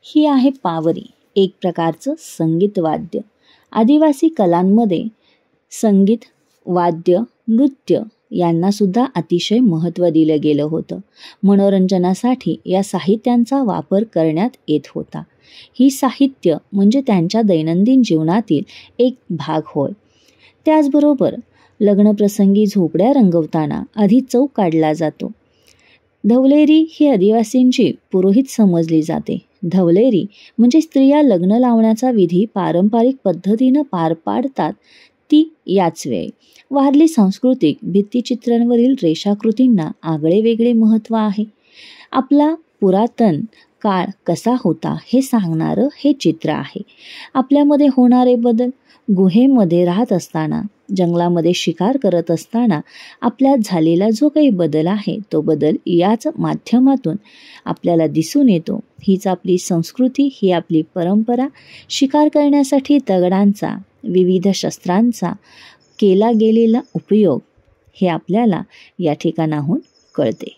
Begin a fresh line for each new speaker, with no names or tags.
ही आहे पावरी, एक प्रकारचं संगीत वाद्य. आदिवासी कलांमध्ये संगीत, वाद्य, नृत्य यांना सुद्धा अतिशय महत्त्व दिलं गेलं होतं. मनोरंजनासाठी या साहित्यांचा वापर करण्यात येत होता. ही साहित्य म्हणजे त्यांच्या दैनंदिन जीवनातील एक भाग होय. त्याचबरोबर लग्नप्रसंगी झोपड्या रंगवताना आधी चौक काढला जातो. धवलेरी ही आदिवासींची पुरोहित समजली जाते. धवलेरी म्हणजे स्त्रिया लग्न लावण्याचा विधी पारंपरिक पद्धतीनं पार पाडतात ती याच वेळी. वारली सांस्कृतिक भित्तिचित्रांवरील रेषाकृतींना आगळे वेगळे महत्त्व आहे. आपला पुरातन काळ कसा होता हे सांगणारं हे चित्र आहे. आपल्यामध्ये होणारे बदल, गुहेमध्ये राहत असताना, जंगलामध्ये शिकार करत असताना आपल्यात झालेला जो काही बदल आहे तो बदल याच माध्यमातून आपल्याला दिसून येतो. हीच आपली संस्कृती, ही आपली परंपरा. शिकार करण्यासाठी दगडांचा, विविध शस्त्रांचा केला गेलेला उपयोग हे आपल्याला या ठिकाणाहून कळते.